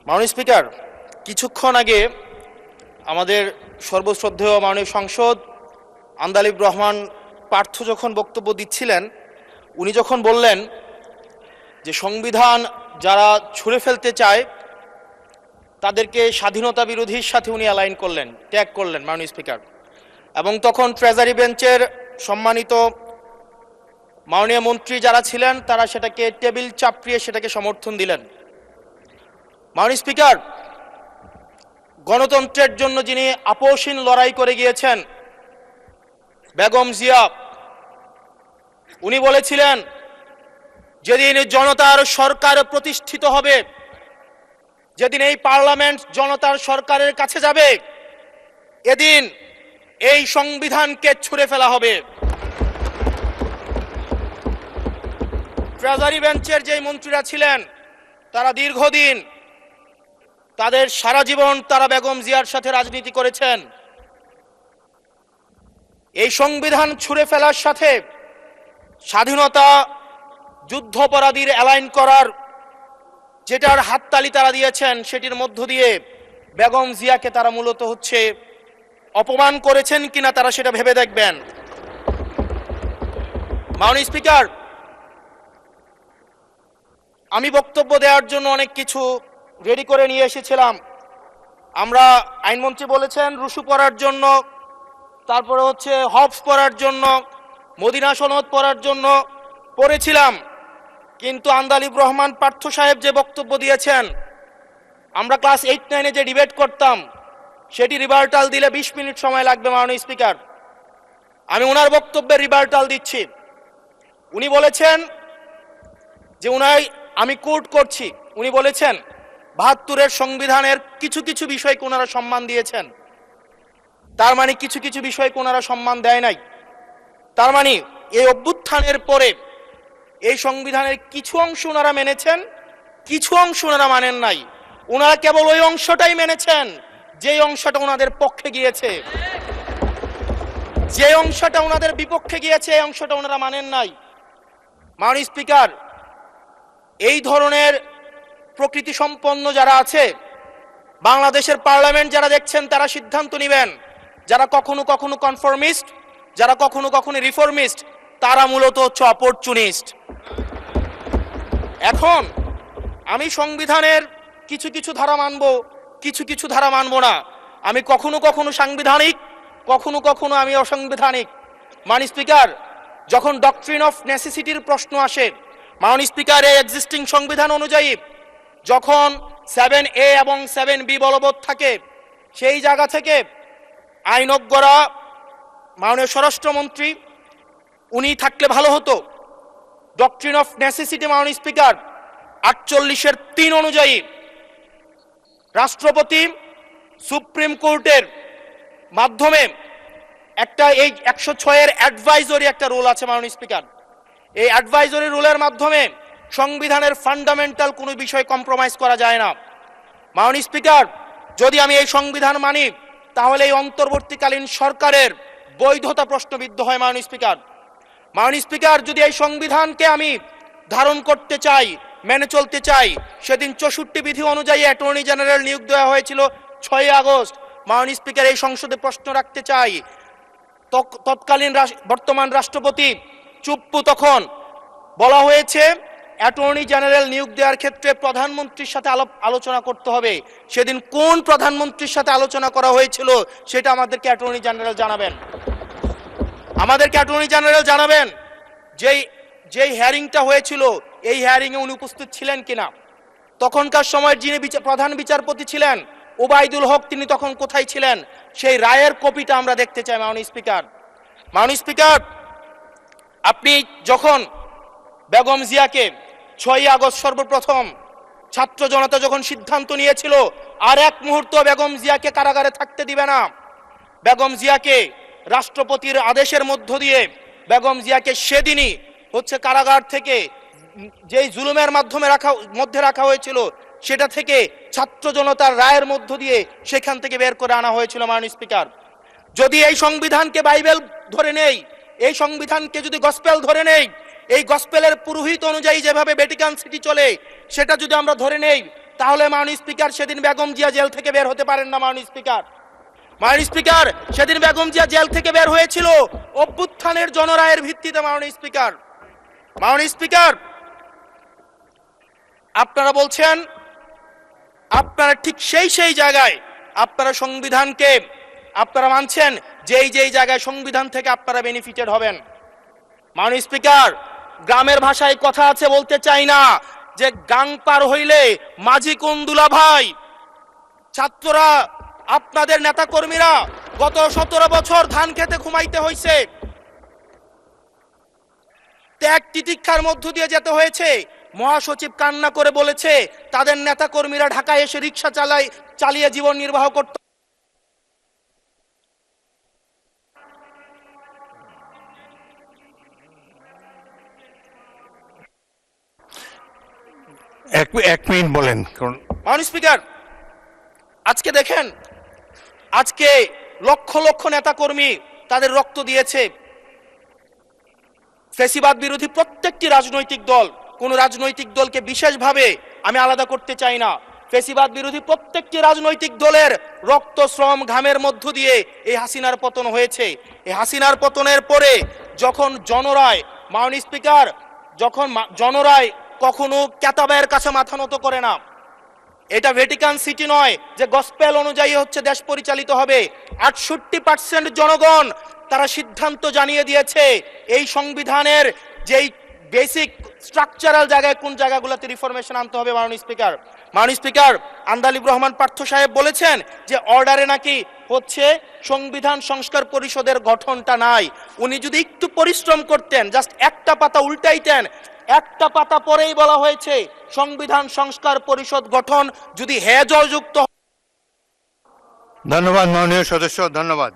মাননীয় স্পিকার, কিছুক্ষণ আগে আমাদের সর্বশ্রদ্ধেয় মাননীয় সংসদ আন্দালিব রহমান পার্থ যখন বক্তব্য দিচ্ছিলেন, উনি যখন বললেন যে সংবিধান যারা ছুঁড়ে ফেলতে চায় তাদেরকে স্বাধীনতা বিরোধীর সাথে উনি অ্যালাইন করলেন, ট্যাগ করলেন মাননীয় স্পিকার। এবং তখন ট্রেজারি বেঞ্চের সম্মানিত মাননীয় মন্ত্রী যারা ছিলেন তারা সেটাকে টেবিল চাপড়িয়ে সেটাকে সমর্থন দিলেন। মাননীয় স্পিকার, গণতন্ত্রের জন্য যিনি আপোষহীন লড়াই করে গিয়েছেন বেগম জিয়া, উনি বলেছিলেন যেদিন জনতার সরকার প্রতিষ্ঠিত হবে, যেদিন এই পার্লামেন্ট জনতার সরকারের কাছে যাবে, এদিন এই সংবিধানকে ছুঁড়ে ফেলা হবে। ট্রেজারি বেঞ্চের যে মন্ত্রীরা ছিলেন তারা দীর্ঘদিন, তাদের সারা জীবন তারা বেগম জিয়ার সাথে রাজনীতি করেছেন। এই সংবিধান ছুঁড়ে ফেলার সাথে স্বাধীনতা যুদ্ধাপরাধীর অ্যালাইন করার যেটার হাততালি তারা দিয়েছেন, সেটির মধ্য দিয়ে বেগম জিয়াকে তারা মূলত অপমান করেছেন কিনা তারা সেটা ভেবে দেখবেন। মাননীয় স্পিকার, আমি বক্তব্য দেওয়ার জন্য অনেক কিছু রেডি করে নিয়ে এসেছিলাম। আমরা আইনমন্ত্রী বলেছেন রুশু পড়ার জন্য, তারপরে হবস পড়ার জন্য, মদিনা সনদ পড়ার জন্য পড়েছিলাম, কিন্তু আন্দালিব রহমান পার্থ সাহেব যে বক্তব্য দিয়েছেন, আমরা ক্লাস 8-9-এ যে ডিবেট করতাম সেটি রিভার্টাল দিলে 20 মিনিট সময় লাগবে। মাননীয় স্পিকার, আমি ওনার বক্তব্যের রিভার্টাল দিচ্ছি। উনি বলেছেন যে আমি কোট করছি, উনি বলেছেন ৭২-এর সংবিধানের কিছু কিছু বিষয়কে ওনারা সম্মান দিয়েছেন। তার মানে কিছু কিছু বিষয়কে ওনারা সম্মান দেয় নাই। তার মানে এই অভ্যুত্থানের পরে এই সংবিধানের কিছু অংশ ওনারা মেনেছেন, কিছু অংশ ওনারা মানেন নাই। ওনারা কেবল ওই অংশটাই মেনেছেন যে অংশটা ওনাদের পক্ষে গিয়েছে, যে অংশটা ওনাদের বিপক্ষে গিয়েছে এই অংশটা ওনারা মানেন নাই। মাননীয় স্পিকার, এই ধরনের প্রকৃতি সম্পন্ন যারা আছে বাংলাদেশের পার্লামেন্ট, যারা দেখছেন তারা সিদ্ধান্ত নেবেন। যারা কখনো কখনো কনফরমিস্ট, যারা কখনো কখনো রিফর্মিস্ট, তারা মূলত অপরচুনিস্ট। এখন আমি সংবিধানের কিছু কিছু ধারা মানব, কিছু কিছু ধারা মানব না। আমি কখনো কখনো সাংবিধানিক, কখনো কখনো আমি অসাংবিধানিক। মাননীয় স্পিকার, যখন ডক্ট্রিন অফ নেসেসিটির প্রশ্ন আসে, মাননীয় স্পিকার, এই এক্সিস্টিং সংবিধান অনুযায়ী যখন 7A এবং 7B বলবৎ থাকে, সেই জায়গা থেকে আইনজ্ঞরা, মাননীয় স্বরাষ্ট্রমন্ত্রী উনি থাকলে ভালো হতো। ডক্ট্রিন অফ নেসেসিটি মাননীয় স্পিকার 48-এর 3 অনুযায়ী রাষ্ট্রপতি সুপ্রিম কোর্টের মাধ্যমে একটা, এই 106-এর অ্যাডভাইজরি একটা রুল আছে মাননীয় স্পিকার। এই অ্যাডভাইজরি রুলের মাধ্যমে সংবিধানের ফান্ডামেন্টাল কোনো বিষয় কম্প্রোমাইজ করা যায় না। মাননীয় স্পিকার, যদি আমি এই সংবিধান মানি তাহলে এই অন্তর্বর্তীকালীন সরকারের বৈধতা প্রশ্নবিদ্ধ হয়। মাননীয় স্পিকার, মাননীয় স্পিকার, যদি এই সংবিধানকে আমি ধারণ করতে চাই, মেনে চলতে চাই, সেদিন 64 বিধি অনুযায়ী অ্যাটর্নি জেনারেল নিয়োগ দেওয়া হয়েছিল 6 আগস্ট। মাননীয় স্পিকার, এই সংসদে প্রশ্ন রাখতে চাই, তৎকালীন বর্তমান রাষ্ট্রপতি চুপ্পু, তখন বলা হয়েছে অ্যাটর্নি জেনারেল নিয়োগ দেওয়ার ক্ষেত্রে প্রধানমন্ত্রীর সাথে আলোচনা করতে হবে। সেদিন কোন প্রধানমন্ত্রীর সাথে আলোচনা করা হয়েছিল সেটা আমাদেরকে অ্যাটর্নি জেনারেল জানাবেন। আমাদেরকে অ্যাটর্নি জেনারেল জানাবেন যেই হিয়ারিংটা হয়েছিল এই হিয়ারিংয়ে উনি উপস্থিত ছিলেন কিনা। তখনকার সময় যিনি প্রধান বিচারপতি ছিলেন ওবায়দুল হক, তিনি তখন কোথায় ছিলেন, সেই রায়ের কপিটা আমরা দেখতে চাই। মাননীয় স্পিকার, মাননীয় স্পিকার, আপনি যখন বেগম জিয়াকে 6 আগস্ট সর্বপ্রথম ছাত্র জনতা যখন সিদ্ধান্ত নিয়েছিল আর এক মুহূর্ত বেগম জিয়াকে কারাগারে থাকতে দিবে না, বেগম জিয়াকে রাষ্ট্রপতির আদেশের মধ্য দিয়ে বেগম জিয়াকে সেদিনই কারাগার থেকে যেই জুলুমের মধ্যে রাখা হয়েছিল সেটা থেকে ছাত্র জনতার রায়ের মধ্য দিয়ে সেখান থেকে বের করে আনা হয়েছিল। মাননীয় স্পিকার, যদি এই সংবিধানকে বাইবেল ধরে নেই, এই সংবিধানকে যদি গসপেল ধরে নেই, এই গসপেলের পুরোহিত অনুযায়ী যেভাবে ভ্যাটিকান সিটি চলে সেটা যদি আমরা ধরে নেই, তাহলে মাননীয় স্পিকার সেদিন বেগম জিয়া জেল থেকে বের হতে পারেন না। মাননীয় স্পিকার সেদিন বেগম জিয়া জেল থেকে বের হয়েছিল অভ্যুত্থানের জনরায়ের ভিত্তিতে। মাননীয় স্পিকার আপনারা বলছেন আপনারা ঠিক সেই জায়গায় আপনারা সংবিধানকে আপনারা মানছেন যেই জায়গায় সংবিধান থেকে আপনারা বেনিফিটেড হবেন। মাননীয় স্পিকার গ্রামের ভাষায় কথা আছে, বলতে চাই না, যে গাং পার হইলে মাঝি কোন দুলা ভাই। ছাত্ররা আপনাদের নেতা কর্মীরা গত 17 বছর ধান খেতে ঘুমাইতে হয়েছে, ত্যাগ তিতিক্ষার মধ্য দিয়ে যেতে হয়েছে। মহাসচিব কান্না করে বলেছে তাদের নেতা কর্মীরা ঢাকায় এসে রিক্সা চালিয়ে জীবন নির্বাহ করত। এক মিনিট বলেন। মাননীয় স্পিকার আজকে দেখেন, আজকে লক্ষ লক্ষ নেতা কর্মী তাদের রক্ত দিয়েছে। ফ্যাসিবাদ বিরোধী প্রত্যেকটি রাজনৈতিক দল, কোন রাজনৈতিক দলকে বিশেষভাবে আমি আলাদা করতে চাই না, ফ্যাসিবাদ বিরোধী প্রত্যেকটি রাজনৈতিক দলের রক্ত শ্রম ঘামের মধ্য দিয়ে এই হাসিনার পতন হয়েছে। এই হাসিনার পতনের পরে যখন জনরায়, মাননীয় স্পিকার, যখন জনরায় কখনো কেতাবের কাছে মাথা নত করে না। এটা ভ্যাটিকান সিটি নয় যে গসপেল অনুযায়ী হচ্ছে দেশ পরিচালিত হবে। 68% জনগণ তারা সিদ্ধান্ত জানিয়ে দিয়েছে এই সংবিধানের যেই বেসিক স্ট্রাকচারাল জায়গায় কোন জায়গাগুলোতে রিফরমেশন আনতে হবে। মাননীয় স্পিকার আন্দালিব রহমান পার্থ সাহেব বলেছেন যে অর্ডারে নাকি হচ্ছে সংবিধান সংস্কার পরিষদের গঠনটা নাই। উনি যদি একটু পরিশ্রম করতেন, জাস্ট একটা পাতা উল্টাইতেন, একটা পাতা পরেই বলা হয়েছে সংবিধান সংস্কার পরিষদ গঠন যদি জয়যুক্ত। ধন্যবাদ মাননীয় সদস্য, ধন্যবাদ।